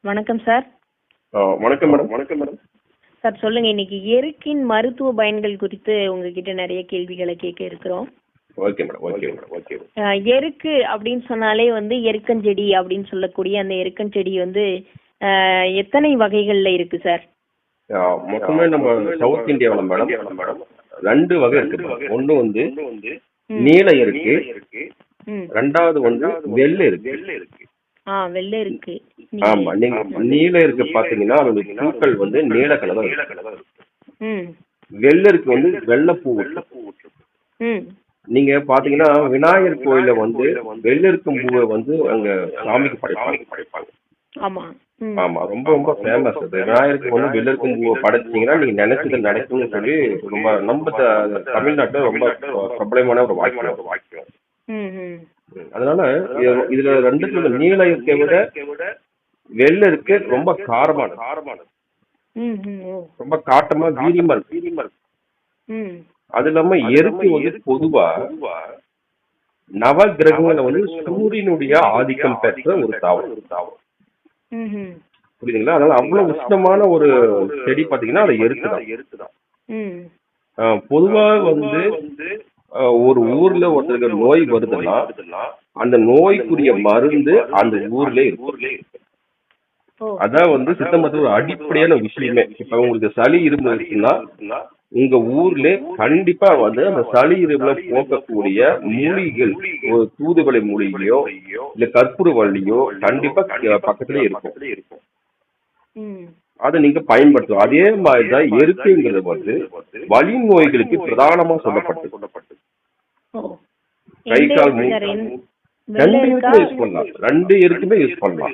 வணக்கம் சார். வணக்கம் மேடம். வணக்கம் மேடம். சார் சொல்லுங்க, இன்னைக்கு எருக்கின் மருத்துவ பயன்கள் குறித்து உங்ககிட்ட நிறைய கேள்விகளை கேட்க இருக்கிறோம். Okay madam. Okay madam. Okay. எருக்கு அப்படின்னு சொன்னாலே எருக்கஞ்செடி அப்படின்னு சொல்லக்கூடிய அந்த எருக்கஞ்செடி எத்தனை வகைகள்ல இருக்கு சார்? மொத்தமே நம்ம சவுத் இந்தியாவில் மேடம் 2 வகை இருக்கு. ஒன்று நீல எருக்கு, ரெண்டாவது வெள்ளை எருக்கு. வெள்ளை இருக்கு. ஆமா, நீங்க நீல இருக்கு பாத்தீங்கன்னா அதோட பூக்கள் நீல கலர் இருக்கும். வெள்ளை இருக்கு வெள்ளை பூ. நீங்க பாத்தீங்கன்னா விநாயகர் கோயில வெள்ளை இருக்கும் பூவை அங்க சாமிக்கு படைப்பாங்க. ஆமா, ரொம்ப ரொம்ப ஃபேமஸ் அது. விநாயகருக்கு வெள்ளை இருக்கும் பூவை படைச்சீங்கன்னா நீங்க நினைச்சது நடக்கும்னு சொல்லி ரொம்ப நம்ம தமிழ்நாட்டுல ரொம்ப பிரபலமான ஒரு வாக்கியம். அதனால இதுல 2 நீல இருக்கை விட வெள்ளை இருக்கு ரொம்ப காரமானது, ரொம்ப காட்டமா வீரியமா இருக்கு. அது இல்லாம எருக்கு பொதுவா நவ கிரகங்கள சூரியனுடைய ஆதிக்கம் பெற்ற ஒரு தாவரம். புரியுதுங்களா? அதனால அவ்வளவு உஷ்ணமான ஒரு செடி பாத்தீங்கன்னா அது எருக்குதான். பொதுவா ஒரு ஊர்ல ஒருத்தருக்கு நோய் வருதுன்னா அந்த நோய்க்குரிய மருந்து அந்த ஊர்ல இருக்கு. அதான் சித்த மருத்துவ அடிப்படையான விஷயமே. இப்ப உங்களுக்கு சளி இருமல் இருக்குன்னா உங்க ஊர்ல கண்டிப்பா அந்த சளி இருமலை போக்கக்கூடிய மூலிகைகள், ஒரு தூதுவளை மூலிகையோ இல்ல கற்பூரவள்ளியோ கண்டிப்பா பக்கத்துல இருக்கும். அதை நீங்க பயன்படுத்தும். அதே மாதிரிதான் எருக்குங்கிறது வலி நோய்களுக்கு பிரதானமா சொல்லப்பட்டு கை கால் 2 யூஸ் பண்ணலாம். 2 எருக்குமே யூஸ் பண்ணலாம்.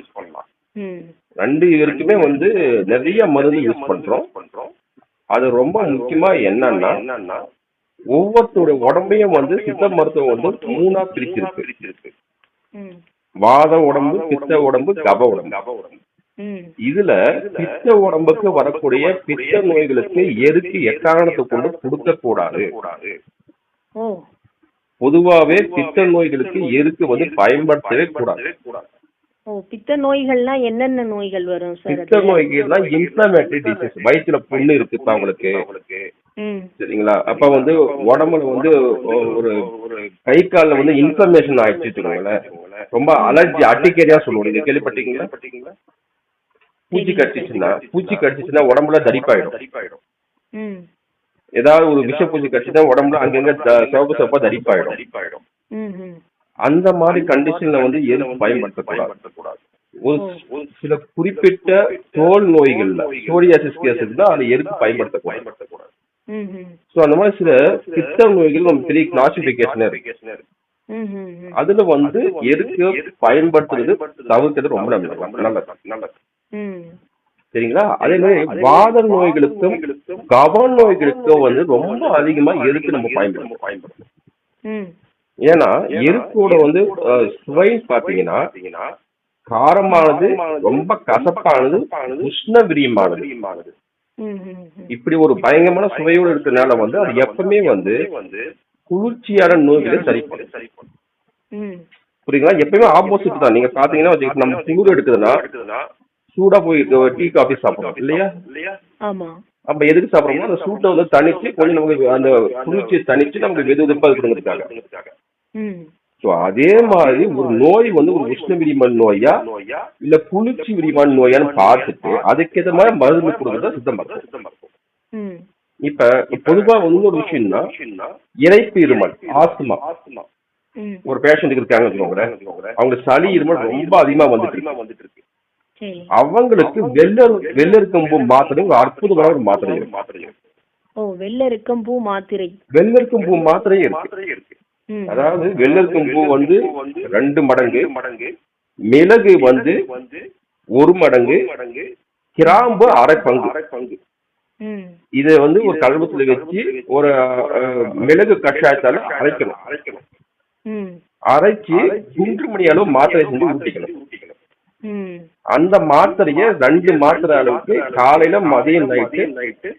2 எருக்குமே நிறைய மருந்து யூஸ் பண்றோம். அது ரொம்ப முக்கியமா என்னன்னா ஒவ்வொருத்தருடைய உடம்பையும் சித்த மருத்துவம் 3ஆ பிரிச்சிருக்கு. வாத உடம்பு, பித்த உடம்பு, கப உடம்பு. இதுல பித்த உடம்புக்கு வரக்கூடிய பித்த நோய்களுக்கு எருக்கு எக்காரணத்தை கொண்டு கொடுக்க கூடாது. பொதுவாவே பித்த நோய்களுக்கு எருக்கு பயன்படுத்தவே கூடாது. பித்த நோய்கள்னா என்னென்ன நோய்கள் வரும் சார்? பித்த நோய்கள்னா இன்ஃப்ளமேட்டரி டிசீஸ். வயிற்றுல புண்ணு இருக்கு உங்களுக்கு, சரிங்களா? அப்ப உடம்புல ஒரு கை கால்ல இன்ஃப்ளமேஷன் ஆயிடுச்சு, ரொம்ப அலர்ஜி, அட்டிக்கேரியா சொல்லுவோம். நீங்க கேள்விப்பட்டீங்களா? பூச்சி கடிச்சிச்சுன்னா உடம்புல தடிப்பாயிடும். ஏதாவது ஒரு விஷ பூச்சி கடிச்சுன்னா உடம்புல அங்கங்க சிவப்பா தடிப்பாயிடும். அந்த மாதிரி கண்டிஷன்ல எருக்கு பயன்படுத்தக்கூடாது. ஒரு சில குறிப்பிட்ட தோல் நோய்கள்ல சோரியாசிஸ் கேஸுக்கு தான் அதை எருக்கு பயன்படுத்தக்கூடாது. சோ அந்த மாதிரி சில பித்த நோய்கள் நம்ம பெரிய கிளாசிபிகேஷன் இருக்கு. அதுல எருக்கு பயன்படுத்துறது தவிர்க்கிறது ரொம்ப நல்லது. சரிங்களா? அதே மாதிரி வாத நோய்களுக்கும் கப நோய்களுக்கும் ரொம்ப அதிகமா எருக்கு நம்ம பயன்படுத்தணும். ஏன்னா எருக்கோட சுவை பாத்தீங்கன்னா காரமானது, ரொம்ப கசப்பானது, உஷ்ண விரியமானது. இப்படி ஒரு பயங்கரமான சுவையோடு இருக்கிறதுனால அது எப்பவுமே குளிர்ச்சியான நோய்களை சரி பண்ணும். புரியுங்களா? எப்பயுமே ஆப்போசிட் தான். நீங்க பாத்தீங்கன்னா நம்ம குளிர் எடுக்குதுன்னா சூடா போய் டீ காஃபி சாப்பிடலாம் இல்லையா? அப்ப எதுக்கு சாப்பிடறோம்னா அந்த சூட்டை தனிச்சு கொஞ்சம் நமக்கு அந்த குளிர்ச்சியை தனிச்சு நமக்கு வெது வெதுப்பா இருக்கிறதுக்காக. அதே மாதிரி ஒரு நோய் ஒரு உஷ்ண விரிமன் நோயா இல்ல குளிர்ச்சி விரிமன் நோயான்னு பார்த்துட்டு அதுக்கேற்ற மாதிரி மருந்து கொடுக்கறதா சித்த மருத்துவம். இப்ப பொதுவா ஒரு விஷயம்னா இரைப்பு இருமல், ஆஸ்துமா ஒரு பேஷண்ட் இருக்காங்க வச்சுக்கோங்களேன். அவங்க சளி இருமல் ரொம்ப அதிகமா வந்துட்டு இருக்கு. அவங்களுக்கு வெள்ளெருக்கம்பூ மாத்திரை ஒரு அற்புதமான ஒரு மாத்திரை இருக்கு. வெள்ளெருக்கம்பூ மாத்திரை இருக்கு. அதாவது வெள்ளெருக்கம்பூ 2 மடங்கு, மிளகு 1 மடங்கு, கிராம்பு அரை பங்கு. இத ஒரு கல்வத்துல வச்சு ஒரு மிளகு கஷாயத்தால அரைக்கணும். அரைச்சு 1 மணி அளவு மாத்திரை செஞ்சு ஊட்டிக்கணும். அந்த மாத்திரைய 2 மாத்திரை அளவுக்கு காலையில, மதியம், நைட்டு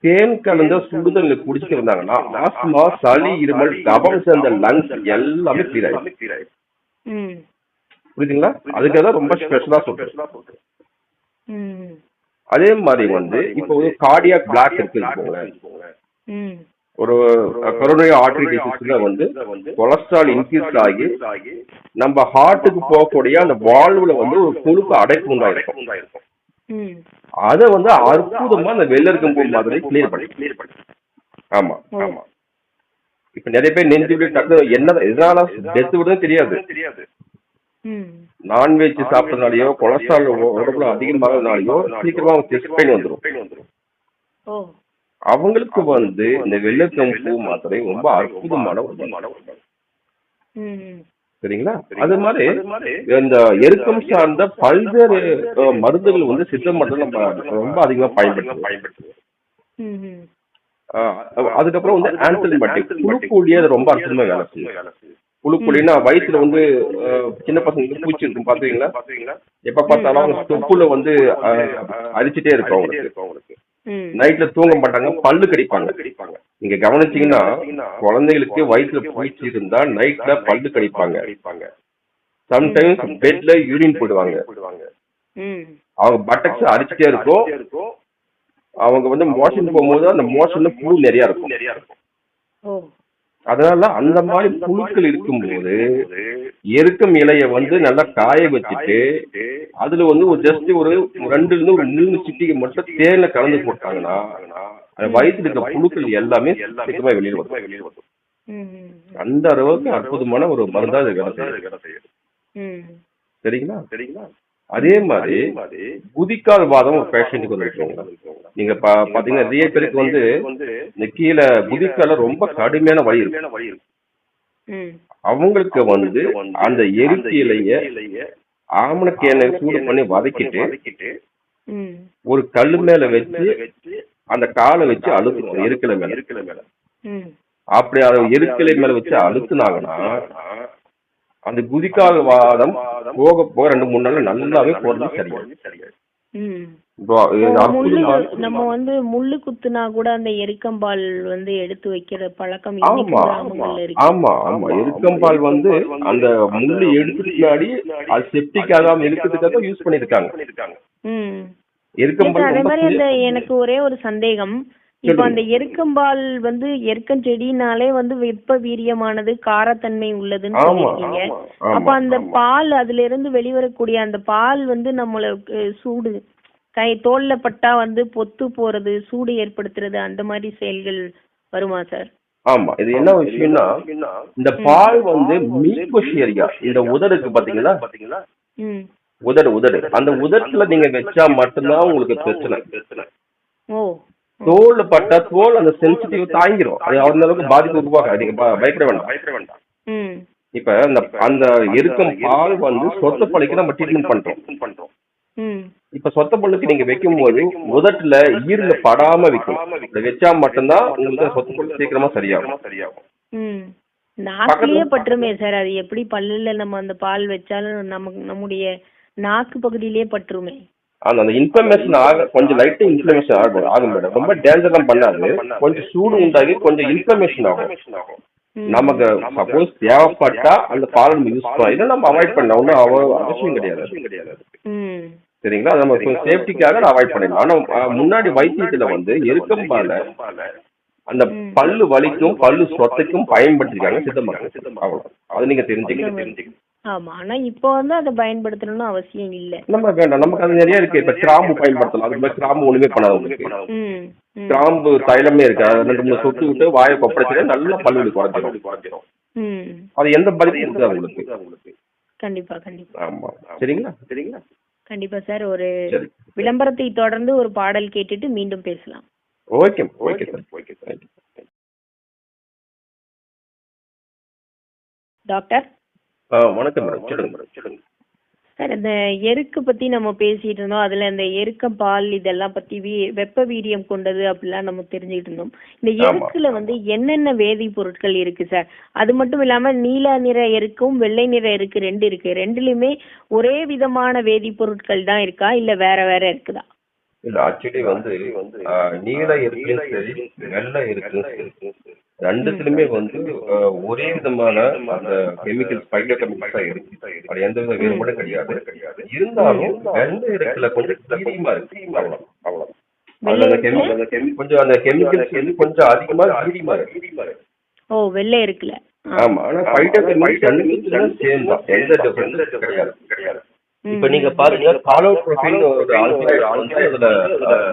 தேன் கலந்த சுடுதல் குடிச்சிட்டு வந்தாங்கன்னா ஆஸ்துமா, சளி, இருமல், கபம் சேர்ந்த லங்ஸ் எல்லாமே கிளியர் ஆயிடும். புரியுதுங்களா? அதுக்காக ரொம்ப ஸ்பெஷலா சொல்றேன். ம். அதே மாதிரி வந்து இப்போ ஒரு கார்டியாக் பிளாக் இருக்குன்னு ம். ஒரு கொரோனரி ஆர்டரி டிசீஸ்ல வந்து கொலஸ்ட்ரால் இன்க்ரீஸ் ஆகி நம்ம ஹார்ட்டுக்கு போகக்கூடிய அந்த வால்வுல வந்து ஒரு கொழுப்பு அடைப்பு உண்டாயிருக்கும். ம். அதை வந்து அற்புதமா அந்த வெள்ளெருக்கம்பூ மாதிரி கிளியர் பண்ணி. ஆமா ஆமா. இப்ப நிறைய பேர் நெஞ்சு டக்கு என்ன எதனால டெத்து விடுறது தெரியாது. ம். நான்வெஜ் சாப்பிட்டதுனாலயோ கொலஸ்ட்ரால் உடம்புல அதிகமாகனாலயோ சீக்கிரமா செஸ்ட் பெயின் வந்துடும். ஓ. அவங்களுக்கு வந்து இந்த வெள்ளெருக்கம்பூ மாத்திரை ரொம்ப அற்புதமான ஒரு மருந்து. ம். சரிங்களா? அது மாதிரி இந்த எருக்கம் சார்ந்த பல்வேறு மருந்துகள் வந்து சித்த மருந்துகள் நம்ம ரொம்ப அதிகமா பயன்படுத்துவோம். ம். அதுக்கப்புறம் வந்து ஆன்டிபயோட்டிக் புழுக்கொல்லியே அது ரொம்ப அற்புதமா வேலை செய்யும். புழுக்கொல்லின்னா வயிற்றுல வந்து சின்ன பசங்களுக்கு பூச்சி இருக்கும் பாத்தீங்களா? எப்ப பார்த்தாலும் அவங்க தொப்புல வந்து அரிச்சிட்டே இருக்கும் அவங்களுக்கு. நைட்ல தூங்க மாட்டாங்க, பல்லு கடிப்பாங்க. நீங்க கவனிச்சீங்கன்னா குழந்தைகளுக்கு வயிற்றுல பூச்சி இருந்தா நைட்ல பல்லு கடிப்பாங்க. சம்டைம்ஸ் பெட்ல யூரின் போடுவாங்க. அவங்க பட்டக்ஸ் அரிச்சிட்டே இருக்கும். அவங்க வந்து மோஷன் போகும்போது அந்த மோஷன்ல புழு நிறைய இருக்கும். அதனால அந்த மாதிரி புழுக்கள் இருக்கும்போது எருக்கம் இலைய வந்து நல்லா காய வச்சுட்டு அதுல வந்து ஒரு ஜஸ்ட் ஒரு 2 to 3 சிட்டிகை மட்டும் தேன்ல கலந்து போட்டாங்கன்னா அந்த வயிற்றுல இருக்க புழுக்கள் எல்லாமே சீக்கிரமா வெளியில் வரும். அந்த அளவுக்கு அற்புதமான ஒரு மருந்தா வேலை செய்யும். சரிங்களா? அதே மாதிரி குதிக்கால் வாதம் ஒரு பேஷண்ட்டுக்கு வந்துருக்கீங்களா? நீங்க பாத்தீங்கன்னா நிறைய பேருக்கு வந்து இந்த கீழே குதிக்கால ரொம்ப கடுமையான வலி இருக்கு. அவங்களுக்கு வந்து அந்த எருக்கி இலைய ஆமணக்கேனை சூடு பண்ணி வதக்கிட்டு ஒரு கல்லு மேல வச்சு அந்த காலை வச்சு அழுத்தணும் எருக்கலை மேல. அப்படி அதை எருக்கலை மேல வச்சு அழுத்துனாங்கன்னா அந்த குதிக்கால் வாதம் போக 2-3 நாள் நல்லாவே போறது சரியாயிடும். நம்ம வந்து முள்ளு குத்துனா கூட அந்த எருக்கம்பால் வந்து எடுத்து வைக்கிற பழக்கம் ஆமா ஆமா. எருக்கம்பால் வந்து அந்த முள்ளு எடுத்துட்டு முன்னாடி அது செப்டிக் ஆகாம இருக்கிறதுக்காக யூஸ் பண்ணிருக்காங்க. அதே மாதிரி எனக்கு ஒரே ஒரு சந்தேகம். இப்ப அந்த எருக்கம்பால் வந்து எருக்கஞ்செடினாலே வந்து வெப்ப வீரியமானது, காரத்தன்மை உள்ளதுன்னு சொல்லிருக்கீங்க. அப்ப அந்த பால் அதுல இருந்து வெளிவரக்கூடிய அந்த பால் வந்து நம்மளுக்கு சூடு தோல்ல பட்டா வந்து பொத்து போறது, சூடு ஏற்படுத்துறது, அந்த மாதிரி செயல்கள் வருமா சார்? ஆமா. இது என்ன விஷயம்னா இந்த பால் வந்து மீகோஷியரியா இந்த உதடுக்கு பாத்தீங்களா? உதடு அந்த உதட்டுல நீங்க வச்சா மட்டும்தான் உங்களுக்கு பிரச்சனை. தோல் பட்டா தோல் அந்த சென்சிட்டிவ் தாங்கிரும். அது அந்த அளவுக்கு பாதிப்பு உருவாக நீங்க பயப்பட வேண்டாம். இப்ப அந்த எருக்கம் பால் வந்து சொத்த பல்லுக்கு நம்ம ட்ரீட்மெண்ட் பண்றோம். இப்ப சொத்த பல்லுக்கு நீங்க வைக்கும் போது உதட்டுல ஈரல படாம வைக்கணும். வச்சா மட்டும்தான் உங்களுக்கு சொத்த பல்லு சீக்கிரமா சரியாகும். நாக்குலயே பட்டுருமே சார், அது எப்படி பல்லுல நம்ம அந்த பால் வச்சாலும் நம்முடைய நாக்கு பகுதியிலேயே பட்டுருமே. அந்த இன்ஃப்ளமேஷன் கொஞ்சம் லைட்டா இன்ஃப்ளமேஷன் ஆகும் மேடம். ரொம்ப டேஞ்சர்லாம் பண்ணாது. கொஞ்சம் சூடு உண்டாகி கொஞ்சம் இன்ஃப்ளமேஷன் ஆகும். நமக்கு சப்போஸ் தேவைப்பட்டா அந்த பால் நம்ம யூஸ் பண்ணலாம், இல்லை நம்ம அவாய்ட் பண்ணலாம். ஒன்றும் அவசியம் கிடையாது. சரிங்களா? நம்ம சேஃப்டிக்காக அவாய்ட் பண்ணிடலாம். ஆனா முன்னாடி வைத்தியத்துல வந்து எருக்கம் பாலை அந்த பல்லு வலிக்கும் பல்லு சொத்தைக்கும் பயன்படுத்திருக்காங்க சித்த மருத்துவம். அவ்வளவு அது நீங்க தெரிஞ்சுக்கணும். ஆமா, ஆனா இப்போ வந்து அதை பயன்படுத்தணும்னு அவசியம் இல்ல. நம்ம வேண்டாம், நமக்கு அது நிறைய இருக்கு. இப்ப கிராம்பு பயன்படுத்தலாம். அது மாதிரி கிராம்பு ஒண்ணுமே பண்ணாது உங்களுக்கு. கிராம்பு தைலமே இருக்கு. 2-3 சொட்டு விட்டு வாயை கொப்படைச்சு நல்ல பல்லு குறைஞ்சிடும். அது எந்த பாதிப்பும் இருக்காது உங்களுக்கு. கண்டிப்பா. ஆமா. சரிங்களா? கண்டிப்பா சார். ஒரு விளம்பரத்தை தொடர்ந்து ஒரு பாடல் கேட்டுட்டு மீண்டும் பேசலாம். Okay sir. டாக்டர் வணக்கம் மேடம். சொல்லுங்க சார். இந்த எருக்கு பத்தி நம்ம பேசிட்டு இருந்தோம். அதுல இந்த எருக்கம் பால் இதெல்லாம் பத்தி வெப்ப வீரியம் கொண்டது அப்படிலாம் நம்ம தெரிஞ்சுக்கிட்டு இருந்தோம். இந்த எருக்குல வந்து என்னென்ன வேதி பொருட்கள் இருக்கு சார்? அது மட்டும் இல்லாம நீல நிற எருக்கும் வெள்ளை நிற எருக்கு 2 இருக்கு. 2லயுமே ஒரே விதமான வேதிப்பொருட்கள் தான் இருக்கா, இல்ல வேற இருக்குதா? இல்ல, ஆக்சுவலி வந்து நீல எருக்கும் சரி வெள்ளை எருக்கும் சரி ரெண்டுத்துலயுமே வந்து ஒரே விதமான அந்த கெமிக்கல்ஸ் பைட்டோ கெமிக்கல்ஸ் தான் இருக்கு. அது எந்த வித வேறுபாடும் கிடையாது. இருந்தாலும் வெள்ளை இருக்குல கொஞ்சம் கீரியமா இருக்கு. அவ்வளவு அதுல அந்த கொஞ்சம் அந்த கெமிக்கல்ஸ் வந்து கொஞ்சம் அதிகமா கீரியமா இருக்கு. ஓ, வெள்ளை இருக்குல்ல. ஆமா, ஆனா பைட்டோ கெமிக்கல்ஸ் ரெண்டுத்துலயும் சேம் தான், எந்த டிஃபரன்ஸும் கிடையாது. இப்ப நீங்க பாருங்க, காலோட்ரோபின் ஒரு ஆல்கலாய்டு வந்து அதுல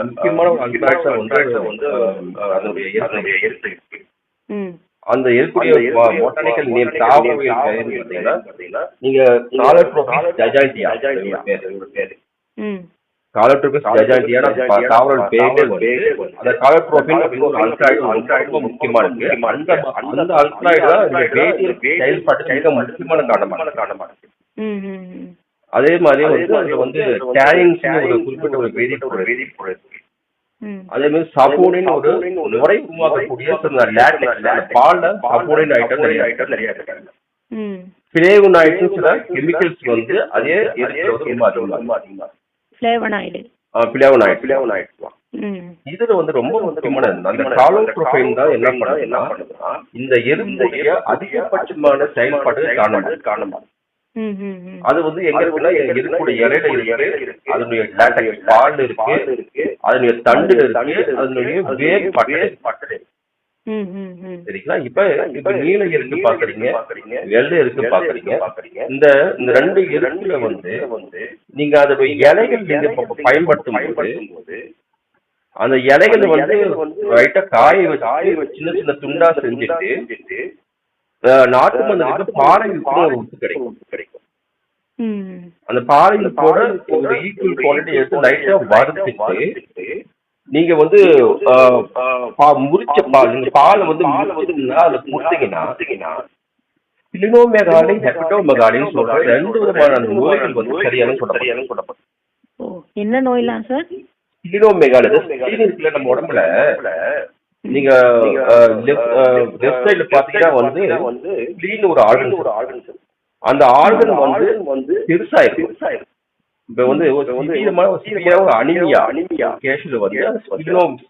முக்கியமான ஒரு ஆல்கலாய்ட்ஸா வந்து அதனுடைய இயற்கை அந்த இருக்கக்கூடிய பொட்டானிக்கல் நேம் தாவரவியல் பெயர் பாத்தீங்கன்னா நீங்க காலோட்ரோபிஸ் ஜைஜாண்டியா பேரு. காலோட்ரோபிஸ் ஜைஜாண்டியா தாவர பேரே வந்து அந்த காலோட்ரோபின் அப்படின்னு ஒரு ஆல்கலாய்டு ரொம்ப முக்கியமா இருக்கு. அந்த ஆல்கலாய்டு தான் இந்த வேதியியல் செயல்பாட்டுக்கு மிக முக்கியமான காரணமா இருக்கு. அதே மாதிரி வந்து அதுல வந்து டேனின்ஸ் ஒரு குறிப்பிட்ட ஒரு வேதிப்பொருள், அதே மாதிரி சப்போனின் ஒரு நுரை உருவாக்கக்கூடிய பால்ல சப்போனின் ஐட்டம் நிறைய இருக்காங்க. பிளேவனாய்ட்ஸ் சில கெமிக்கல்ஸ் வந்து அதே இதுல வந்து ரொம்ப முக்கியமானது அந்த காலோட்ரோபின் தான் என்ன பண்ணுதுன்னா இந்த எறும்புடைய அதிகபட்சமான செயல்பாடு காரணமா. அது வந்து எங்க இருக்குன்னா இருக்கக்கூடிய இலையில இருக்கு, அதனுடைய லேட்டக்ஸ் பால் இருக்கு, அதனுடைய தண்டு இருக்கு, அதனுடைய வேர் பட்டை. சரிங்களா? இப்ப நீல இருக்கு பாக்குறீங்க, வெள்ளை இருக்கு பாக்குறீங்க. இந்த ரெண்டு எருக்குல வந்து நீங்க அதனுடைய இலைகள் நீங்க பயன்படுத்தும் போது அந்த இலைகளை வந்து ரைட்டா காய வச்சு சின்ன சின்ன துண்டா செஞ்சுட்டு நாட்டு மண்ணுக்கு பாறை ஒரு உப்பு கிடைக்கும். அந்த பாறையில கூட ஒரு ஈக்குவல் குவாலிட்டி எடுத்து லைட்டா வறுத்துட்டு நீங்க வந்து முறிச்ச பால், நீங்க பாலை வந்து அதுல கொடுத்தீங்கன்னா பிளினோமெகாலி ஹெபடோமெகாலின்னு சொல்ற 2 விதமான அந்த நோய்கள் வந்து சரியான சொல்லப்படும். என்ன நோய்லாம் சார்? பிளினோமெகாலி இருக்குல்ல நம்ம உடம்புல, நீங்க லெஃப்ட் சைடுல பாத்தீங்கன்னா வந்து ஸ்ப்ளீன் ஒரு ஆர்கன், அந்த ஆர்கன் வந்து பெருசாயிரும். இப்ப வந்து ஒரு அனிமியா கேஸ்ல வந்து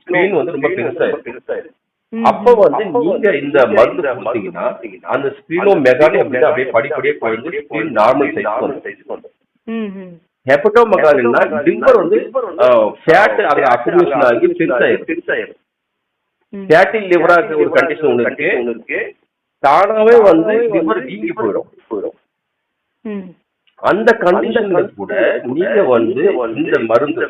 ஸ்ப்ளீன் வந்து ரொம்ப பெருசாயிரும். அப்ப வந்து நீங்க இந்த மருந்து கொடுத்தீங்கன்னா அந்த ஸ்ப்ளீனோமெகாலி அப்படியே படிப்படியே குறைந்து ஸ்ப்ளீன் நார்மல் சைஸ் வரும். ஹெபடோமெகாலின்னா லிவர் வந்து ஃபேட் அங்க அக்குமுலேஷன் ஆகி பெருசாயிரும். ஃபேட்டி லிவரா ஒரு கண்டிஷன் ஒண்ணு இருக்கு, தானாவே வந்து லிவர் வீங்கி போயிடும். அந்த கண்டிஷன்ல கூட நீங்க வந்து இந்த மருந்து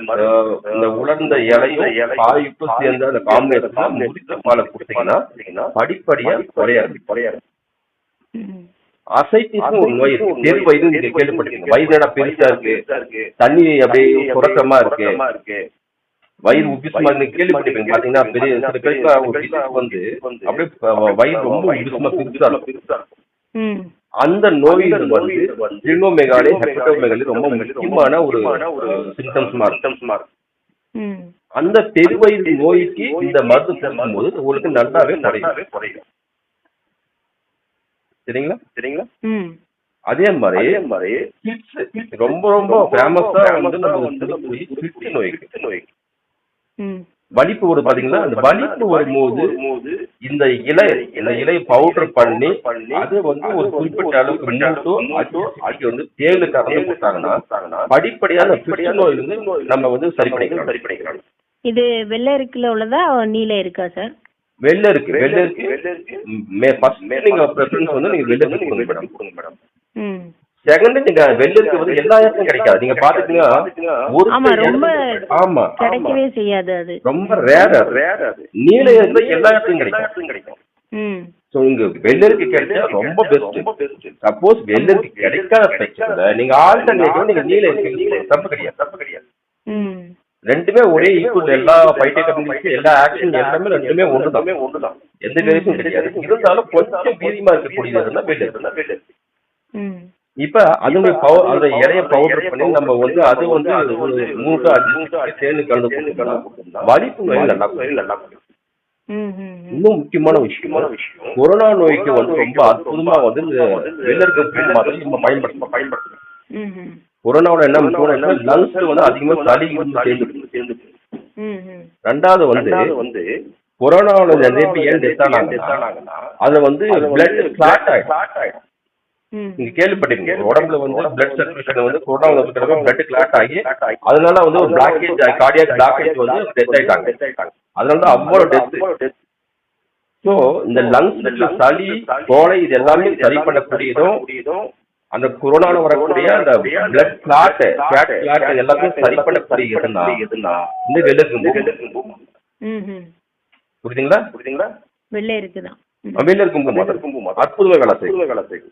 இந்த உலர்ந்த இலையும் காய்ப்பும் சேர்ந்த அந்த காம்பினேஷன் முறித்த பாலை கொடுத்தீங்கன்னா படிப்படியா குறையாது. அசைட்டிஸ் ஒரு நோய் இருக்கு, தெரு வயது நீங்க கேள்விப்பட்டிருக்கீங்க. வயது பெருசா இருக்கு, தண்ணி அப்படியே சுரக்கமா இருக்கு, வயிறு உபிசமா கேள்விப்பட்டிருப்பீங்க. பாத்தீங்கன்னா பெரிய சில பேருக்கு வந்து அப்படியே வயிறு ரொம்ப உபிசமா பெருசா இருக்கும். அந்த நோயில் வந்து பிளினோமெகாலி ஹெபடோமெகாலி ரொம்ப முக்கியமான ஒரு சிம்டம்ஸ்மா இருக்கும். அந்த பெருவயிறு நோய்க்கு இந்த மருந்து கொடுக்கும்போது உங்களுக்கு நல்லாவே குறையும். சரிங்களா? அதே மாதிரி ரொம்ப ரொம்ப ஃபேமஸா வந்து நம்ம நோய் வலிப்பு வரும் பாத்தீங்களா? அந்த வலிப்பு வரும்போது இந்த இலையை பவுடர் பண்ணி அது வந்து ஒரு குறிப்பிட்ட அளவுக்கு வந்து தேயிலை கலந்து கொடுத்தாங்கன்னா படிப்படியான நோய் வந்து நம்ம வந்து சரி பண்ணிக்கலாம். இது வெள்ளை இருக்குல உள்ளதா நீல இருக்கா சார்? வெள்ளை இருக்கு. நீங்க ப்ரெஃபரன்ஸ் வந்து நீங்க வெள்ளை கொடுங்க மேடம். செகண்ட், நீங்க வெள்ளருக்கு வந்து எல்லா இடத்துலயும் கிடைக்காது. நீங்க பாத்துட்டீங்கன்னா ரொம்ப கிடைக்கவே செய்யாது, அது ரொம்ப ரேர். நீல இருந்து எல்லா இடத்துலயும் கிடைக்கும். சோ இங்க வெள்ளருக்கு கிடைச்சா ரொம்ப பெஸ்ட். சப்போஸ் வெள்ளருக்கு கிடைக்காத பட்சத்துல நீங்க ஆல்டர்னேட்டிவ் நீங்க நீல இருக்கு, தப்பு கிடையாது. ரெண்டுமே ஒரே ஈக்குவல். எல்லா பைட்டோகெமிக்கல்ஸ் எல்லா ஆக்ஷன் எல்லாமே ரெண்டுமே ஒண்ணுதான், எந்த வேரியேஷன் கிடையாது. இருந்தாலும் கொஞ்சம் வீரியமா இருக்கக்கூடியதுன்னா வெள்ளர். இப்ப அதனுடைய அந்த இலைய பவுடர் பண்ணி நம்ம வந்து அது வந்து ஒரு 3 to 5 சேர்ந்து கலந்து வலிப்பு நோய் நல்லா. இன்னும் முக்கியமான விஷயம், கொரோனா நோய்க்கு வந்து ரொம்ப அற்புதமா வந்து வெள்ளருக்கு மாதிரி நம்ம பயன்படுத்தணும். கொரோனாவோட என்ன முக்கியமான லங்ஸ்ல வந்து அதிகமா சளி சேர்ந்து. ரெண்டாவது வந்து கொரோனாவுல நிறைய பேர் ஏன் டெத் ஆனாங்கன்னா அதுல வந்து பிளட் கிளாட் ஆயிடும். நீங்க கேள்விப்பட்டிருக்கீங்க, உடம்புல வந்து பிளட் சர்க்குலேஷன் வந்து கொரோனா வந்து பிளட் கிளாட் ஆகி அதனால வந்து ஒரு பிளாக்கேஜ் கார்டியாக் பிளாக்கேஜ் வந்து டெத் ஆயிட்டாங்க. அதனால தான் அவ்வளவு டெத். ஸோ இந்த லங்ஸ் சளி கோலை இது எல்லாமே சரி பண்ணக்கூடியதும் அந்த கொரோனால வரக்கூடிய அந்த பிளட் கிளாட் எல்லாத்தையும் சரி பண்ணக்கூடிய எதுனா இந்த வெள்ளெருக்கும். புரியுதுங்களா? வெள்ளெருக்குதான். வெள்ளெருக்கும் அற்புதமா வேலை செய்யும்.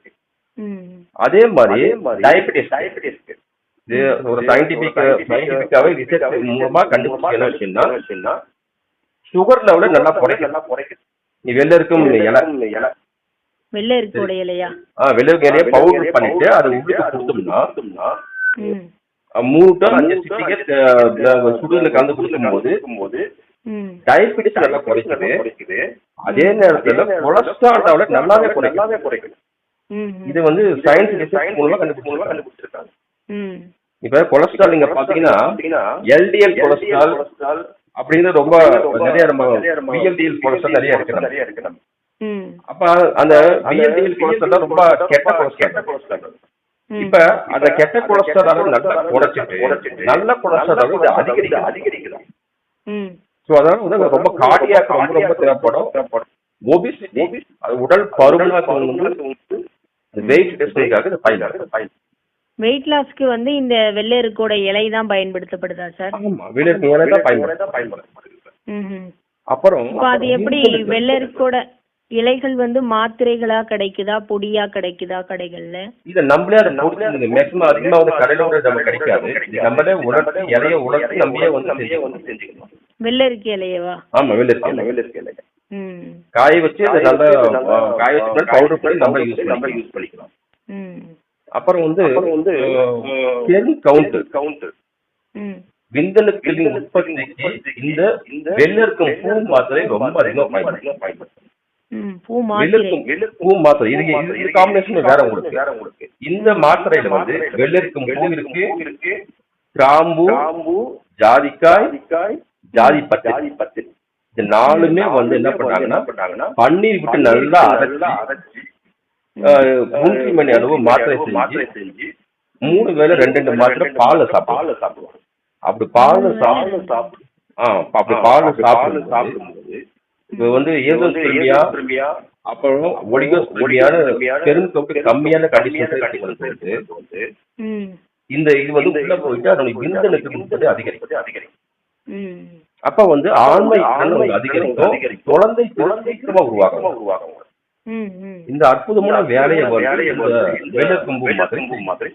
அதே மாதிரி டயபெட்டிஸ் இது ஒரு சயின்டிபிக்காவே ரிசர்ச் மூலமா கண்டுபிடிச்ச என்ன விஷயம்னா சுகர் லெவல நல்லா குறைக்குது. நீ வெள்ளெருக்கும் இலை வெள்ளெருக்கோட இலையா? வெள்ளெருக்கு இலையை பவுடர் பண்ணிட்டு அதை உள்ளுக்கு கொடுத்தோம்னா 3 to 5 சிட்டிகை சுடுதல கலந்து கொடுக்கும்போது டயபெட்டிஸ் நல்லா குறைக்குது. அதே நேரத்துல கொலஸ்ட்ரால் லெவல நல்லாவே குறைக்குது. இது வந்து சயின்ஸ் ரிசர்ச் மூலமா கண்டுபிடிச்சிருக்காங்க. இப்ப கொலஸ்ட்ரால் நீங்க பாத்தீங்கன்னா எல்டிஎல் கொலஸ்ட்ரால் அப்படிங்கிறது ரொம்ப நிறைய நம்ம விஎல்டிஎல் கொலஸ்ட்ரால் நிறைய இருக்கு. அப்ப அந்த விஎல்டிஎல் கொலஸ்ட்ரால் ரொம்ப கெட்ட கொலஸ்ட்ரால். இப்ப அந்த கெட்ட கொலஸ்ட்ரால் நல்லா குறைச்சிட்டு நல்ல கொலஸ்ட்ரால் அதிகரிக்குது. சோ அதனால வந்து ரொம்ப கார்டியாக் ரொம்ப தேவைப்படும். ஒபிசிட்டி அது உடல் பருமனாக வெயிட் லாஸ்க்கு வந்து இந்த வெள்ளெருக்கோட இலை தான் பயன்படுத்தப்படுதா சார்? ஆமா, வெள்ளெருக்கு இலை தான் பயன்படுத்தப்படுது. அப்புறம் அது எப்படி வெள்ளெருக்கோட இலைகள் வந்து மாத்திரைகளா கிடைக்குதா, பொடியா கிடைக்குதா கடைகள்ல? இத நம்மளே அதை மேக்ஸிமம் அதிகமா வந்து கடையில நம்ம கிடைக்காது. நம்மளே உலர்த்தி இலைய உலர்த்தி நம்மளே வந்து செஞ்சுக்கணும். வெள்ளெருக்கு இலையவா? ஆமா, வெள்ளெருக்கு இலை காய வச்சு அதை நல்லா காய வச்சு பவுடர் பண்ணி நம்ம யூஸ் பண்ணிக்கலாம். அப்புறம் வந்து செல் கவுண்ட் விந்தணுக்களின் உற்பத்திக்கு இந்த வெள்ளெருக்கும் பூ மாத்திரை ரொம்ப அதிகமா பயன்படுத்தும். பூ மாத்திரை இது காம்பினேஷன் வேற உங்களுக்கு. இந்த மாத்திரையில வந்து வெள்ளெருக்கும் பூ இருக்கு, கிராம்பு, ஜாதிக்காய், ஜாதி பத்து இந்த 4மே வந்து என்ன பண்ணாங்கன்னா பன்னீர் விட்டு நல்லா அரைச்சி மூன்று மணி அளவு மாத்திரை செஞ்சு 3 வேளை 2 மாத்திரை பால்ல சாப்பிடுவாங்க. அப்படி பால்ல சாப்பிடும்போது இப்ப வந்து ஏதோஸ்பிரிமியா அப்புறம் ஒலிகோஸ்பிரிமியான பெருங்கவுட்டு கம்மியான கண்டிஷன் இந்த இது வந்து உள்ள போயிட்டு அதோட விந்தணுக்கள் அதிகரிக்கும். அப்ப வந்து ஆண்மை அதிகரிக்கும், குழந்தை சீக்கிரமா உருவாகும். இந்த அற்புதமான வேலையை வெள்ளெருக்கும் பூ மாத்திரை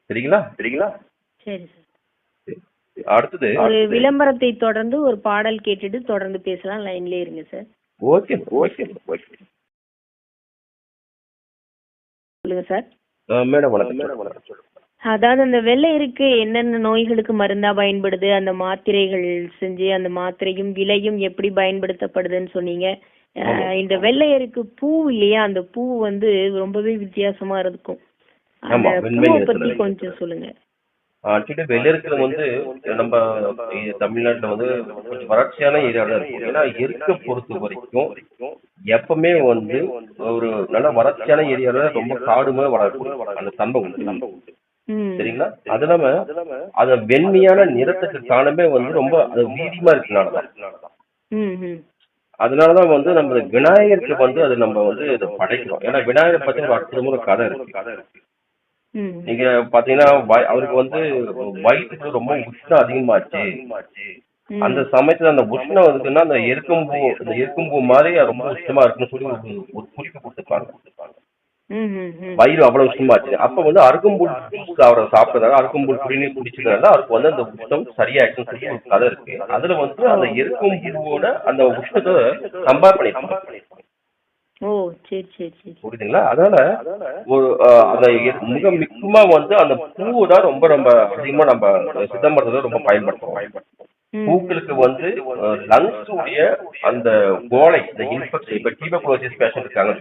சரிங்களா? சரி. அடுத்தது ஒரு விளம்பரத்தை தொடர்ந்து ஒரு பாடல் கேட்டுட்டு தொடர்ந்து பேசலாம். லைன்லயே இருங்க சார். ஓகே. சொல்லுங்க சார். மேடம் வணக்கம். அதாவது அந்த வெள்ளெருக்கு என்னென்ன நோய்களுக்கு மருந்தா பயன்படுது, அந்த மாத்திரைகள் செஞ்சு அந்த மாத்திரையும் விலையும் எப்படி பயன்படுத்தப்படுதுன்னு சொன்னீங்க. இந்த வெள்ளெருக்கு பூ இல்லையா, அந்த பூ வந்து ரொம்பவே வித்தியாசமா இருக்கும். அந்த பூவை பத்தி கொஞ்சம் சொல்லுங்க. ஆக்சுவலி வெள்ளெருக்குல வந்து நம்ம தமிழ்நாட்டுல வந்து கொஞ்சம் வறட்சியான ஏரியாவில் இருக்கும். ஏன்னா எருக்க பொறுத்த வரைக்கும் எப்பவுமே வந்து ஒரு நல்ல வறட்சியான ஏரியாவில ரொம்ப காடுமே வளரக்கூடிய அந்த தன்மை உண்டு. சரிங்களா? அது இல்லாம அத வெண்மையான நிறத்துக்கு காரணமே வந்து ரொம்ப அது வீரியமா இருக்கனாலதான். அதனாலதான் வந்து நம்ம விநாயகருக்கு வந்து அது நம்ம வந்து இதை படைக்கிறோம். ஏன்னா விநாயகரை பத்தி ஒரு அற்புதமான கதை இருக்கு. நீங்க பாத்தீங்கன்னா அவருக்கு வந்து வயிற்றுக்கு ரொம்ப உஷ்ணம் அதிகமாச்சு. அந்த சமயத்துல அந்த உஷ்ணம் இருக்குன்னா அந்த எருக்கம்பூ மாதிரி ரொம்ப உஷ்ணமா இருக்குன்னு சொல்லி ஒரு குறிப்பு கொடுத்துருப்பாங்க. வயிறு அவ்வளவு உஷ்ணமாச்சு. அப்ப வந்து அருகம்புல் அவரை சாப்பிட்டதால அருகம்புல் குடிநீர் குடிச்சதுனால அவருக்கு வந்து அந்த உஷ்ணம் சரியாயிடுச்சுன்னு சொல்லி ஒரு கதை இருக்கு. அதுல வந்து அந்த எருக்கம்பூவோட அந்த உஷ்ணத்தை கம்பேர் பண்ணிருப்பாங்க. புரியுதுங்களா? அதனால ஒரு அந்த மிக முக்கியமா வந்து அந்த பூவை தான் ரொம்ப அதிகமா நம்ம சித்த மருத்துவ ரொம்ப பயன்படுத்துவோம். பூக்களுக்கு வந்து லங்ஸ் உடைய அந்த கோலை இந்த இன்ஃபெக்ஷன், இப்ப டியூபர்குலோசிஸ் பேஷண்ட் இருக்காங்க,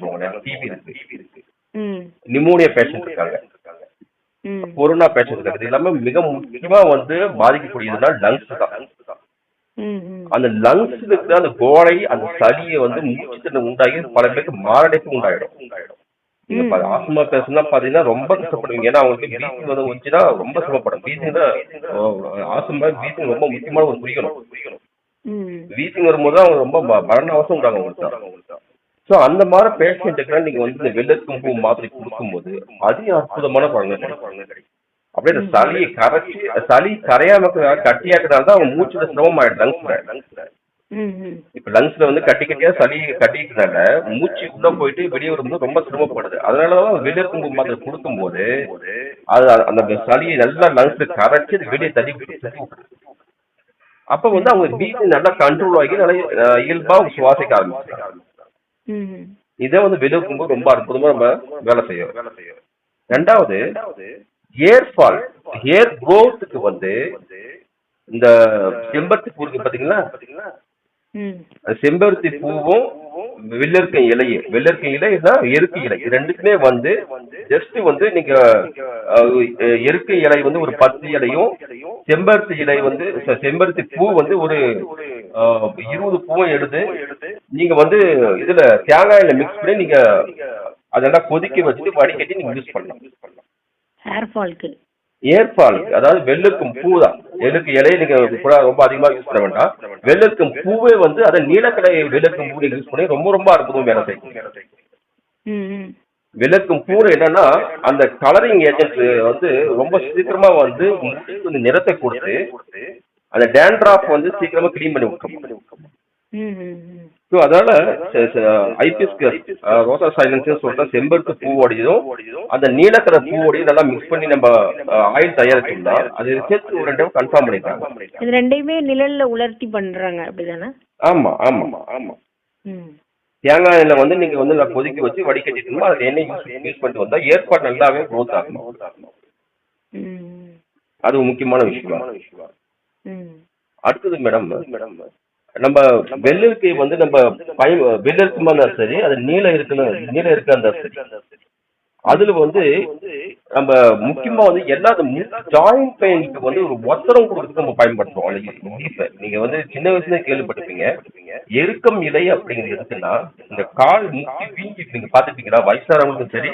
டிபி இருக்கு, நிமோனியா பேஷண்ட் இருக்காங்க, கொரோனா பேஷண்ட் இருக்காங்க. இது எல்லாமே மிக முக்கியமா வந்து பாதிக்கக்கூடியதுன்னா லங்ஸ் தான். அந்த லங்ஸ் இருக்கிற அந்த கோடை அந்த சளியை வந்து மூச்சு திணறல் உண்டாகி பல பேருக்கு மாரடைப்பு உண்டாயிடும். நீங்க ஆஸ்மா பேசுனா பாத்தீங்கன்னா ரொம்ப கஷ்டப்படுவீங்க. ஏன்னா அவங்களுக்கு பீசிங் வந்து வந்துச்சுன்னா ரொம்ப சிரமப்படும். பீசிங் தான் ஆஸ்மா பீசிங் ரொம்ப முக்கியமான ஒரு குறிக்கணும். பீசிங் வரும்போது அவங்க ரொம்ப மரண அவசரம் உண்டாங்க அவங்களுக்கு. ஸோ அந்த மாதிரி பேஷண்ட்டுக்கு நீங்க வந்து இந்த வெள்ளத்தும்பூ மாதிரி கொடுக்கும்போது அதிக அற்புதமான பலன்கள் கிடைக்கும். அப்படியே இந்த சளியை கரைச்சி சளி கரையாம கட்டியாக்குனால தான் அவங்க மூச்சுல சிரமம் ஆயிடுறாங்க. இப்ப லங்ஸ்ல வந்து கட்டியா சளி கட்டிக்கிறதுனால மூச்சு உள்ள போயிட்டு வெளியே வரும்போது ரொம்ப சிரமப்படுது. அதனாலதான் வெள்ளத்தும்பூ மாதிரி கொடுக்கும்போது அது அந்த சளியை நல்லா லங்ஸ்ல கரைச்சி வெளியே தள்ளி அப்ப வந்து அவங்க பீசிங் நல்லா கண்ட்ரோல் ஆகி நல்லா இயல்பா சுவாசிக்க ஆரம்பிச்சாங்க. இதை வந்து வெள்ளத்தும்பூ ரொம்ப அற்புதமா நம்ம வேலை செய்யும். ரெண்டாவது ஹேர் ஃபால் ஹேர் க்ரோத்துக்கு வந்து இந்த செம்பருத்தி பூ இருக்கு பாத்தீங்களா, செம்பருத்தி பூவும் வெள்ளரிக்கை இலைனா எருக்கு இலை ரெண்டுக்குமே வந்து ஜஸ்ட் வந்து நீங்க எருக்கு இலை வந்து ஒரு 10 இலையும் செம்பருத்தி இலை வந்து செம்பருத்தி பூ வந்து ஒரு 20 பூவும் எடுத்து நீங்க வந்து இதுல தேங்காயில மிக்ஸ் பண்ணி நீங்க அதெல்லாம் கொதிக்க வச்சுட்டு வடிகட்டி நீங்க யூஸ் பண்ணலாம். ஹேர் ஃபாலுக்கு அதாவது வெள்ளருக்கும் பூ தான். எருக்கு இலையை நீங்க ரொம்ப அதிகமா யூஸ் பண்ண வேண்டாம். வெள்ளருக்கும் பூவே வந்து அதை நீலக்கடை வெள்ளருக்கும் பூ யூஸ் பண்ணி ரொம்ப ரொம்ப அற்புதம் வேலை செய்யும். வெள்ளருக்கும் பூ என்னன்னா அந்த கலரிங் ஏஜென்ட் வந்து ரொம்ப சீக்கிரமா வந்து நிறத்தை கொடுத்து அந்த டேண்ட்ராஃப் வந்து சீக்கிரமா கிளீன் பண்ணி விட்டுரும். ஸோ அதனால ஐபிஎஸ்கஸ் ரோசா சைலன்ஸ் சொல்ற செம்பருத்தி பூவோடையும் அந்த நீலக்கரை பூவோடையும் நல்லா மிக்ஸ் பண்ணி நம்ம ஆயில் தயாரிச்சோம்னா அது சேர்த்து ஒரு 2 டைம் கன்ஃபார்ம் பண்ணிட்டாங்க. இது ரெண்டையுமே நிழல்ல உலர்த்தி பண்றாங்க அப்படிதானே? ஆமா ஆமா ஆமா. தேங்காய் எண்ணெய் வந்து நீங்க வந்து கொதிக்க வச்சு வடிகட்டிட்டோம்னா அது எண்ணெய் யூஸ் பண்ணிட்டு வந்தா ஏற்பாடு நல்லாவே க்ரோத் ஆகும். அது முக்கியமான விஷயம். அடுத்தது மேடம் நம்ம வெள்ளரிக்கை வந்து நம்ம வெள்ளரிக்கமா இருந்தாலும் சரி அது நீல இருக்கா இருந்தாலும் சரி அதுல வந்து நம்ம முக்கியமா வந்து எல்லா ஜாயிண்ட் பெயினுக்கு வந்து ஒரு ஒத்தரம் கொடுக்கறதுக்கு நம்ம பயன்படுத்துவோம். நீங்க வந்து சின்ன வயசுல கேள்விப்பட்டிருப்பீங்க எருக்கம் இலை அப்படிங்கிறது எதுக்குன்னா இந்த கால் முக்கி வீங்கி நீங்க பாத்துட்டீங்களா வயசானவங்களுக்கும் சரி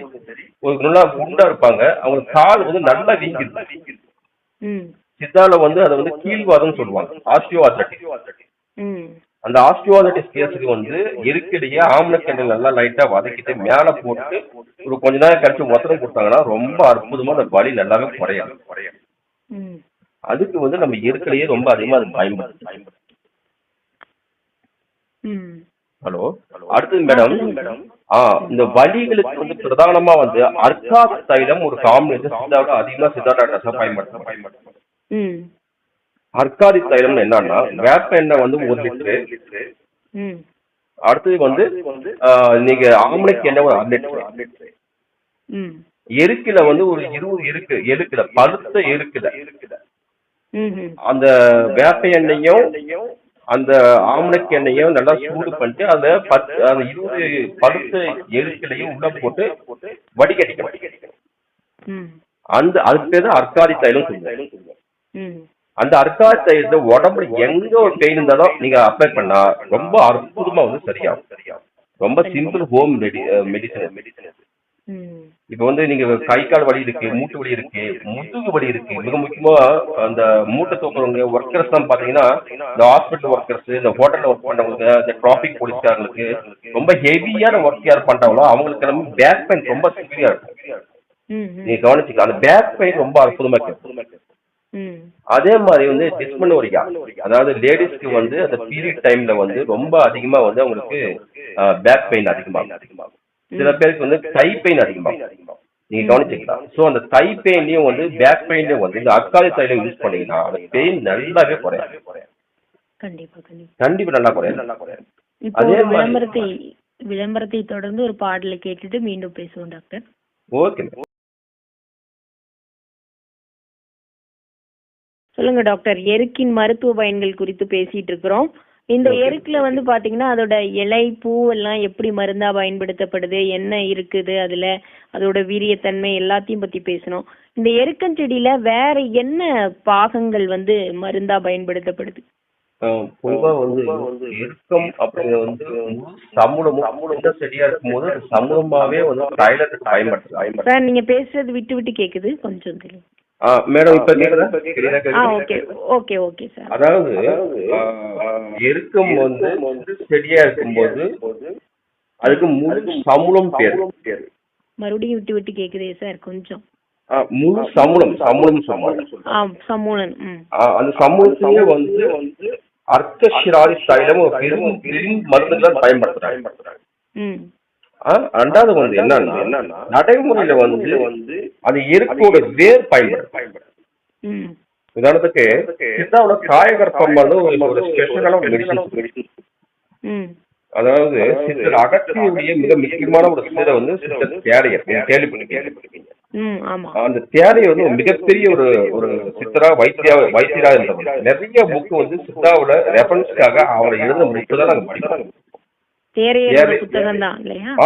ஒரு நல்லா குண்டா இருப்பாங்க அவங்க கால் வந்து நல்லா வீங்கிருக்கு. சித்தால வந்து அதை வந்து கீழ்வாதம் சொல்லுவாங்க ஆஸ்டியோஆர்த்ரைட்டிஸ். அந்த ஆஸ்டியோஆர்த்ரைட்டிஸ் கேஸுக்கு வந்து எருக்கிலேயே ஆம்லக்கெண்ணெய் நல்லா லைட்டா வதக்கிட்டு மேல போட்டு ஒரு கொஞ்ச நேரம் கழிச்சு ஒத்தரம் கொடுத்தாங்கன்னா ரொம்ப அற்புதமா அந்த வலி நல்லாவே குறையும். அதுக்கு வந்து நம்ம எருக்கிலேயே ரொம்ப அதிகமா அது பயன்படுத்தும். ஹலோ அடுத்தது மேடம் இந்த வலிகளுக்கு வந்து பிரதானமா வந்து அர்க்காத் தைலம் ஒரு காம்பினேஷன் அதிகமா சித்தார்த்தா பயன்படுத்தும். அர்க்காதி தைலம் என்னன்னா வேப்ப எண்ணெய் வந்து 1 லிட்டரு, அடுத்தது வந்து நீங்க ஆம்லைக்கு எண்ணெய் 1 லிட்டரு, எருக்கில வந்து ஒரு 20 எருக்குல பழுத்த எருக்குல அந்த வேப்ப எண்ணெயும் அந்த ஆம்லைக்கு எண்ணெயும் நல்லா சூடு பண்ணிட்டு அந்த 20 பழுத்த எருக்கிலையும் உள்ள போட்டு வடிகட்டிக்கணும். அதுக்கு பேர் தான் அர்க்காதி தைலம் சொல்லுவாங்க. அந்த அர்க்காதி தைலத்தை உடம்புல எங்க ஒரு பெயின் இருந்தாலும் நீங்க அப்ளை பண்ணா ரொம்ப அற்புதமா வந்து சரியாகும். ரொம்ப சிம்பிள் ஹோம் மெடிசன். இப்ப வந்து நீங்க கை கால் வலி இருக்கு, மூட்டு வலி இருக்கு, முதுகு வலி இருக்கு, மிக முக்கியமா அந்த மூட்டை தூக்குறவங்க ஒர்க்கர்ஸ் தான் பாத்தீங்கன்னா இந்த ஹாஸ்பிட்டல் ஒர்க்கர்ஸ், இந்த ஹோட்டல்ல ஒர்க் பண்றவங்க, இந்த டிராபிக் போலீஸ்காரங்களுக்கு ரொம்ப ஹெவியான ஒர்க் யார் பண்றாங்களோ அவங்களுக்கு எல்லாமே பேக் பெயின் ரொம்ப சிவியரா இருக்கும். நீங்க கவனிச்சுக்க அந்த பேக் பெயின் ரொம்ப அற்புதமா இருக்கும். அதே மாதிரி வந்து டிஸ்மெனோரியா அதாவது லேடிஸ்க்கு வந்து அந்த பீரியட் டைம்ல வந்து ரொம்ப அதிகமா வந்து அவங்களுக்கு பேக் பெயின் அதிகமாகும். சில பேருக்கு வந்து தை பெயின் அதிகமாகும். நீங்க கவனிச்சுக்கலாம். ஸோ அந்த தை பெயின்லயும் வந்து பேக் பெயின்லயும் வந்து இந்த அர்க்காதி தைலம் யூஸ் பண்ணீங்கன்னா அந்த பெயின் நல்லாவே குறையும். கண்டிப்பா நல்லா குறையும். அதே விளம்பரத்தை தொடர்ந்து ஒரு பாடலை கேட்டுட்டு மீண்டும் பேசுவோம் டாக்டர். ஓகே. சொல்லுங்க டாக்டர். எருக்கின் மருத்துவ பயன்கள் குறித்து பேசிட்டு இருக்கிறோம். இந்த எருக்குல வந்து பாத்தீங்கன்னா அதோட இலை பூ எல்லாம் எப்படி மருந்தா பயன்படுத்தப்படுது, என்ன இருக்குது அதுல, அதோட வீரியத்தன்மை எல்லாத்தையும் பத்தி பேசணும். இந்த எருக்கஞ்செடியில வேற என்ன பாகங்கள் வந்து மருந்தா பயன்படுத்தப்படுது? பொதுவா வந்து எருக்கம் அப்படிங்கிறது வந்து சமூலமும் சின்ன செடியா இருக்கும்போது அது சமூலமாவே வந்து தைலத்துக்கு பயன்படுத்தலாம். சார் நீங்க பேசுறது விட்டு விட்டு கேக்குது, கொஞ்சம் தெளிவா. மேடம் இப்ப கேக்குதா? Okay okay okay sir. அதாவது எருக்கம் வந்து செடியா இருக்கும்போது அதுக்கு முழு சமூலம் பேர். மறுபடியும் விட்டு விட்டு கேக்குதே சார் கொஞ்சம். முழு சமூலம் சொல்லுவாங்க. சமூலன். அந்த சமூலத்தையே வந்து அர்த்தசிராதி தைலம் பெரும் மருந்துகள் பயன்படுத்துறாங்க. ரெண்டாவது வந்து என்னன்னா நடைமுறையில வந்து அது எருக்கோட வேர் பயன்படுத்தும். உதாரணத்துக்கு சித்தாவோட காயகற்பம் வந்து ஒரு ஸ்பெஷலான ஒரு மெடிசன். அதாவது சித்தர் அகத்தியுடைய மிக முக்கியமான ஒரு சிலை வந்து சித்தர் தேரையர். கேள்விப்பட்டிருக்கீங்க? அந்த தேரையை வந்து மிகப்பெரிய ஒரு சித்தரா வைத்தியரா இருந்தவர். நிறைய புக்கு வந்து சித்தாவோட ரெஃபரன்ஸ்க்காக அவரை எழுத புக்கு தான் நாங்க படிக்கிறோம்.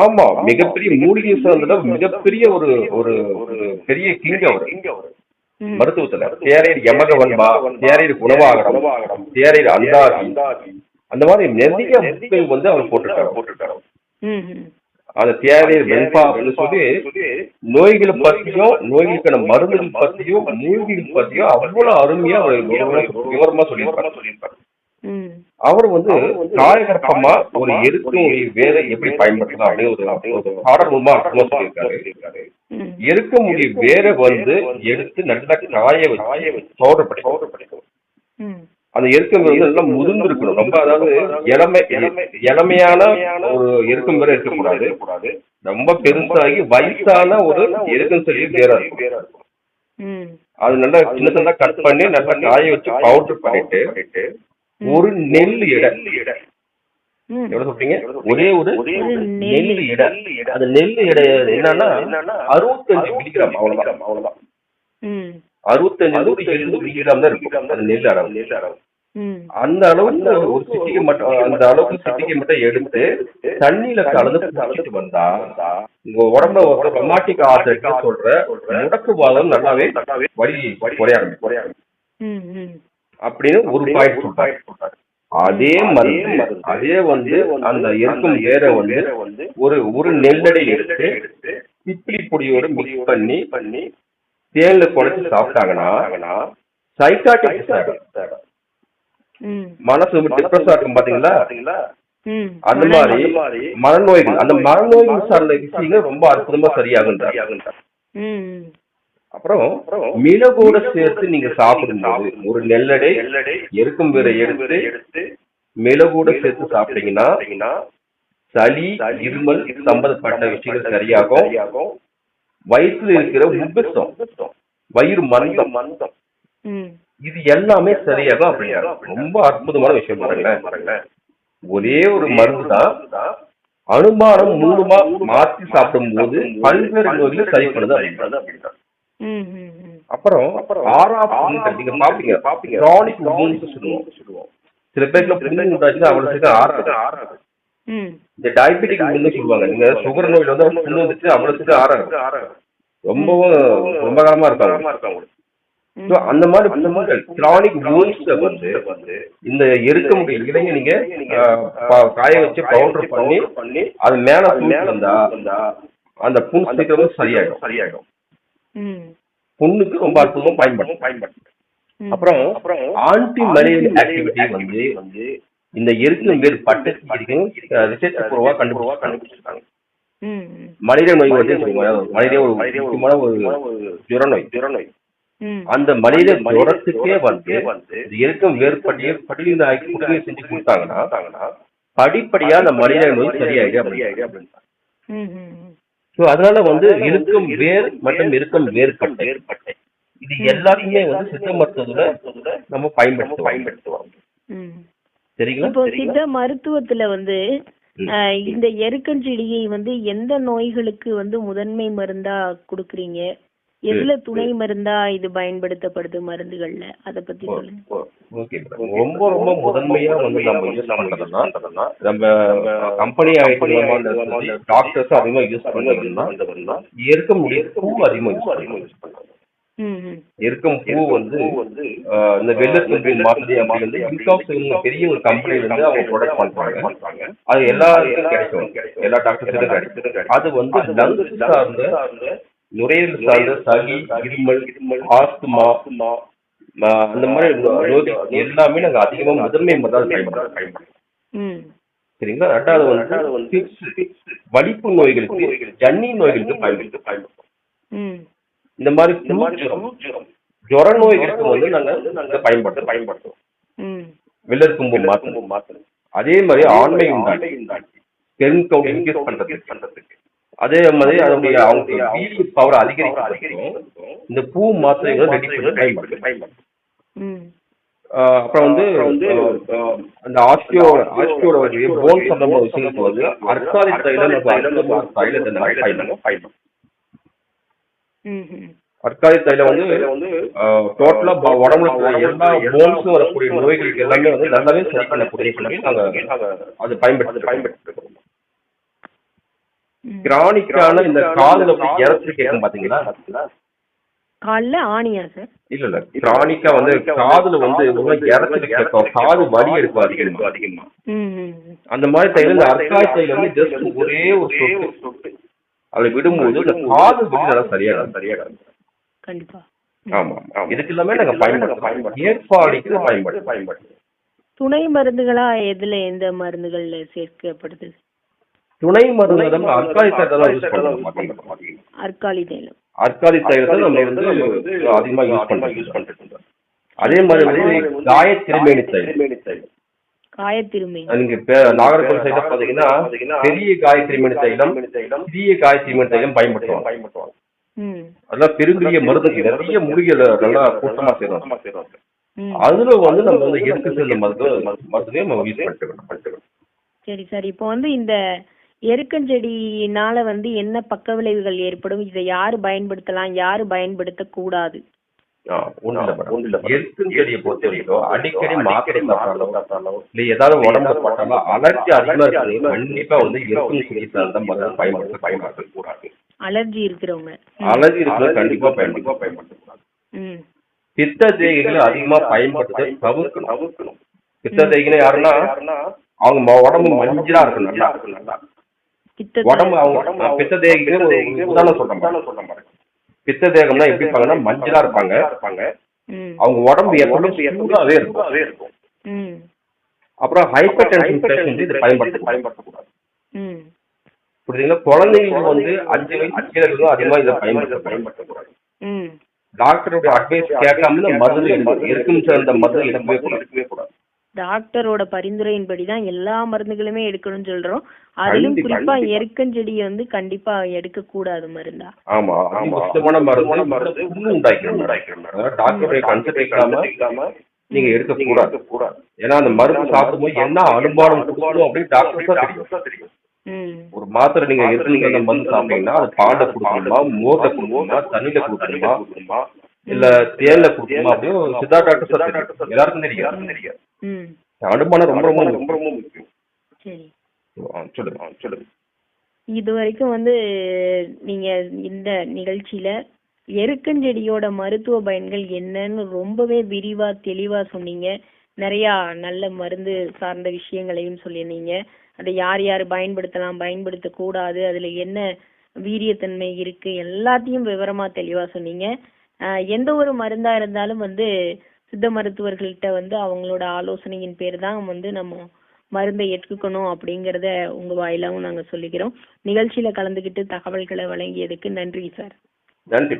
ஆமா, மிகப்பெரிய மூலிகை சார்ந்த மிகப்பெரிய ஒரு பெரிய கிங் அவர் மருத்துவத்துல. தேரையர் யமகவன்பா, தேரையர் குணவாகனம், தேரையர் அந்தாதி, அந்த மாதிரி நிறைய புத்தகம் வந்து அவர் போட்டிருக்காரு. அந்த தேரையர் வெண்பா அப்படின்னு சொல்லி நோய்களை பத்தியும் நோய்களுக்கான மருந்துகள் பத்தியும் மூலிகைகள் பத்தியும் அவ்வளவு அருமையா விவரமா சொல்லியிருப்பாரு. அவர் வந்து காயகற்பமா ஒரு எருக்கும் வேரை எப்படி பயன்படுத்தலாம் அப்படின்னு ஒரு பாடல்மா அர்த்தமா சொல்லியிருக்காரு. எருக்கமுடைய வேரை வந்து எடுத்து நல்லா காய வச்சு பவுடர் பண்ணிக்கும். அந்த எருக்கம் வந்து நல்லா முதிர்ந்து இருக்கணும். ரொம்ப அதாவது இளமையான ஒரு எருக்கம் வேற இருக்கக்கூடாது. ரொம்ப பெருசாகி வயசான ஒரு எருக்கம் செடி வேற இருக்கும். அது நல்லா சின்ன சின்ன கட் பண்ணி நல்லா காய வச்சு பவுடர் பண்ணிட்டு ஒரு நெல் எடை எவ்வளவு சொல்றீங்க? ஒரே ஒரு நெல் எடை. அந்த நெல் எடை என்னன்னா 65 மில்லிகிராம். அவ்வளவுதான். 65 மில்லிகிராம் தான் இருக்கும் அந்த நெல் அளவு. அந்த அளவுக்கு ஒரு சிட்டிகை மட்டும், அந்த அளவுக்கு சிட்டிகை மட்டும் எடுத்து தண்ணியில கலந்து குடிச்சிட்டு வந்தா உங்க உடம்புல ஒரு ரொமாட்டிக் ஆர்த்தரைட்டிஸ் சொல்ற முடக்குவாதம் நல்லாவே வலி குறைய ஆரம்பிக்கும் அப்படின்னு ஒரு பாயிண்ட் சொல்றாரு. அதே மருந்து அதே வந்து அந்த எருக்கும் வேற வந்து ஒரு நெல்லடை எடுத்து திப்பிலி பொடியோட மிக்ஸ் பண்ணி தேன்ல குழைச்சு சாப்பிட்டாங்கன்னா சைக்காட்டிக் மனசு டிப்ரெஸ் ஆகும் பாத்தீங்களா? அந்த மாதிரி மனநோய்கள், அந்த மனநோய்கள் சார்ந்த விஷயங்கள் ரொம்ப அற்புதமா சரியாகுன்றார். அப்புறம் மிளகோட சேர்த்து நீங்க சாப்பிடும்போது ஒரு நெல்லடை எருக்கும் வேரை எடுத்து மிளகோட சேர்த்து சாப்பிட்டீங்கன்னா சளி இருமல் சம்பந்தப்பட்ட விஷயங்கள் சரியாகும். வயிற்றுல இருக்கிற உபசம், வயிறு மந்தம், இது எல்லாமே சரியாகும் அப்படின்னா ரொம்ப அற்புதமான விஷயம் பாருங்க. ஒரே ஒரு மருந்து தான் அனுமானம் மூலமா மாற்றி சாப்பிடும் போது பல்வேறு நோய்களை சரி பண்ணுது அப்படின்னா. அப்புறம் நீங்க பாப்பீங்க சொல்லுவோம். சில பேருக்கு புண்ணு உண்டாச்சுன்னா அவளுக்கு ஆறாது. இந்த டயபெட்டிக் புண்ணு சொல்லுவாங்க. நீங்க சுகர் நோயில வந்து புண்ணு வந்துச்சு அவளுக்கு ஆறாது. ரொம்பவும் ரொம்ப காலமா இருக்காங்க. அந்த மாதிரி புண்ணுகள் கிரானிக் வூண்ட்ஸ்ல வந்து இந்த எருக்கமுடைய இலையை நீங்க காய வச்சு பவுடர் பண்ணி அது மேல வந்தா அந்த புண் சீக்கிரம் சரியாயிடும். புண்ணுக்கு ரொம்ப அற்புதமா பயன்படுத்தும். அப்புறம் ஆன்டி மலேரியல் ஆக்டிவிட்டி வந்து இந்த எருக்கும் வேறு பட்டத்துக்கு ரிசர்ச் பூர்வமா கண்டுபிடிச்சிருக்காங்க. மலேரியா நோய் வந்து மலேரியா ஒரு முக்கியமான ஒரு ஜுர நோய். அந்த மலேரியா ஜுரத்துக்கே வந்து எருக்கும் வேறுபடியே ஆக்கி செஞ்சு கொடுத்தாங்கன்னா படிப்படியா அந்த மலேரியா நோய் சரியாயிடு. அதனால வந்து எருக்கும் வேர் மற்றும் எருக்கும் வேறுபட்டை இது எல்லாத்தையுமே வந்து சித்த மருத்துவத்துல நம்ம பயன்படுத்துவோம். சரிங்களா? இப்போ சித்த மருத்துவத்துல வந்து இந்த எருக்கஞ்செடியை வந்து எந்த நோய்களுக்கு வந்து முதன்மை மருந்தா கொடுக்குறீங்க? எதுல துணை மருந்தா இது பயன்படுத்தப்படுது மருந்துகள்ல? அத பத்தி சொல்லுங்க. ஓகே, ரொம்ப ரொம்ப முதன்மையா வந்து நம்ம யூஸ் பண்றதுன்னா நம்ம கம்பெனி டாக்டர்ஸ் அதிகமா யூஸ் பண்றதுன்னா எருக்க முடிய பூ அதிகமா யூஸ் பண்றாங்க. எருக்கம் பூ வந்து இந்த வெள்ளத்துக்கு மாத்திரை அப்படி வந்து இன்காப்ஸ் பெரிய ஒரு கம்பெனி வந்து அவங்க ப்ரொடக்ட் பண்றாங்க. அது எல்லாருக்கும் கிடைக்கும், எல்லா டாக்டர்ஸுக்கும் கிடைக்கும். அது வந்து லங்ஸ் சார்ந்த, நுரையீரல் சார்ந்த சளி, இருமல், ஆஸ்துமா அந்த மாதிரி நோய் எல்லாமே நாங்க அதிகமா முதன்மை மருந்து பயன்படுத்துறோம். சரிங்களா? ரெண்டாவது வந்து வலிப்பு நோய்களுக்கு, ஜன்னி நோய்களுக்கு பயன்படுத்தும். இந்த மாதிரி ஜுர நோய்களுக்கு வந்து நாங்க பயன்படுத்துறோம் வெள்ளருக்கும்பு மாத்திரை. அதே மாதிரி ஆண்மை உண்டாண்டி ஸ்பெர்ம் கவுண்ட் இன்க்ரீஸ் பண்றதுக்கு, அதே மாதிரி அதனுடைய அவங்க வீரிய பவர் அதிகரிக்கும் இந்த பூ மாத்திரைகளை ரெடி பண்ணி பயன்படுத்தும். அப்புறம் வந்து அந்த ஆஸ்டியோட போன் சம்பந்தமான விஷயத்துக்கு வந்து அர்க்காதி தைலத்தை பயன்படுத்தும். அர்க்காதி தைலம் வந்து டோட்டலா உடம்புல எல்லா போன்ஸும் வரக்கூடிய நோய்களுக்கு எல்லாமே வந்து நல்லாவே சரி பண்ணக்கூடிய நாங்க அது பயன்படுத்தி கிரானிக்கான இந்த காதுல இறச்சி கேட்கும் பாத்தீங்களா? கால்ல ஆணியா சார்? இல்ல கிரானிக்கா வந்து காதுல வந்து இறச்சி கேட்கும், காது வலி எடுக்கும் அதிகமா. அந்த மாதிரி தைலம் இந்த அர்க்காதி தைலம் வந்து ஜஸ்ட் ஒரே ஒரு சொட்டு அதை விடும்போது இந்த காது வலி நல்லா சரியா கண்டிப்பா. ஆமா, இதுக்கு எல்லாமே நாங்க பயன்படுத்துறோம். ஏற்பாடிக்கு பயன்படுத்துறோம். துணை மருந்துகளா எந்த மருந்துகள்ல சேர்க்கப்படுது? துணை மருந்து அர்க்காதி தைலம் யூஸ் பண்ணுவோம். அர்க்காலி தைலம், அர்க்காதி தைலத்தை நம்ம வந்து அதிகமா யூஸ் பண்ணிட்டு. அதே மாதிரி வந்து காயத்திருமேனி தைலம். நீங்க நாகர்கோவில் சைட்ல பாத்தீங்கன்னா பெரிய காயத்திருமேனி தைலம், சிறிய காயத்திருமேனி தைலம் பயன்படுத்துவாங்க. அதெல்லாம் பெருங்கிய மருந்து நிறைய மூலிகையில நல்லா கூட்டமா செய்யறோம். அதுல வந்து நம்ம வந்து எடுத்து செல்ல மருந்துவே நம்ம யூஸ் பண்ணிட்டு. சரி சார், இப்போ வந்து இந்த எருக்கஞ்செடினால வந்து என்ன பக்க விளைவுகள் ஏற்படும்? இதை யாரு பயன்படுத்தலாம், யாரு பயன்படுத்த கூடாது? எருக்கஞ்செடியை பொறுத்த வரைக்கும் அடிக்கடி மாத்திரை சாப்பிட்டாலோ இல்ல ஏதாவது உடம்புல பட்டாலோ அலர்ஜி அதிகமா இருக்குது, கண்டிப்பா வந்து எருக்கம் செடி சார்ந்த மருந்து பயன்படுத்தக்கூடாது. அலர்ஜி இருக்கிறவங்க கண்டிப்பா பயன்படுத்தக்கூடாது. பித்த தேகிகளை அதிகமா பயன்படுத்த தவிர்க்கணும். பித்த தேகிகளை யாருன்னா அவங்க உடம்பு மஞ்சளா இருக்கு, நல்லா உடம்பு. அவங்க பித்த தேகிகள் உதாரணம் சொல்றேன். பித்த தேகம்னா எப்படி இருப்பாங்கன்னா மஞ்சளா இருப்பாங்க. அவங்க உடம்பு எப்பவுமே சூடாவே இருக்கும். அப்புறம் ஹைப்பர் டென்ஷன் பேஷண்ட் இதை பயன்படுத்தக்கூடாது. புரியுதுங்களா? குழந்தைங்களுக்கு வந்து 5 வயசு கீழே அதிகமா இதை பயன்படுத்தக்கூடாது. டாக்டருடைய அட்வைஸ் கேட்காம மருந்து இருக்கும் சார்ந்த மருந்து எடுக்கவே கூடாது. டாக்டரோட பரிந்துரையின்படி தான் எல்லா மருந்துகளுமே எடுக்கணும்னு சொல்றோம். அதிலும் குறிப்பா எருக்கஞ்செடியை வந்து கண்டிப்பா எடுக்க கூடாது மருந்தா. ஆமா, சுத்தமான மருந்து டாக்டருடைய கன்சல்ட் இல்லாம நீங்க எடுக்க கூடாது. ஏன்னா அந்த மருந்து சாப்பிடும்போது என்ன அனுமானம் கொடுக்கணும் அப்படின்னு டாக்டர் தெரியும். ஒரு மாத்திரை நீங்க எடுத்துக்கிற மருந்து சாப்பிட்டீங்கன்னா அது பாண்ட கொடுக்கணுமா, மோர்ல கொடுக்கணுமா, தண்ணியில கொடுக்கணுமா, இல்ல தேன்ல கொடுக்கணுமா அப்படின்னு சித்தா டாக்டர் எல்லாருக்கும் தெரியும். அனுமானம் ரொம்ப முக்கியம். சரி, சொல்லுங்க. இது வரைக்கும் வந்து நீங்க இந்த நிகழ்ச்சியில எருக்கஞ்செடியோட மருத்துவ பயன்கள் என்னன்னு ரொம்பவே விரிவா தெளிவா சொன்னீங்க. நிறைய நல்ல மருந்து சார்ந்த விஷயங்களையும் சொல்லியிருந்தீங்க. அதை யார் யார் பயன்படுத்தலாம், பயன்படுத்த கூடாது, அதுல என்ன வீரியத்தன்மை இருக்கு, எல்லாத்தையும் விவரமா தெளிவா சொன்னீங்க. எந்த ஒரு மருந்தா இருந்தாலும் வந்து சித்த மருத்துவர்கள்ட்ட வந்து அவங்களோட ஆலோசனையின் பேர் தான் வந்து நம்ம மருந்தை எடுத்துக்கணும் அப்படிங்கறத உங்க வாயிலாவும் நாங்க சொல்லிக்கிறோம். நிகழ்ச்சியில கலந்துகிட்டு தகவல்களை வழங்கியதுக்கு நன்றி சார். நன்றி.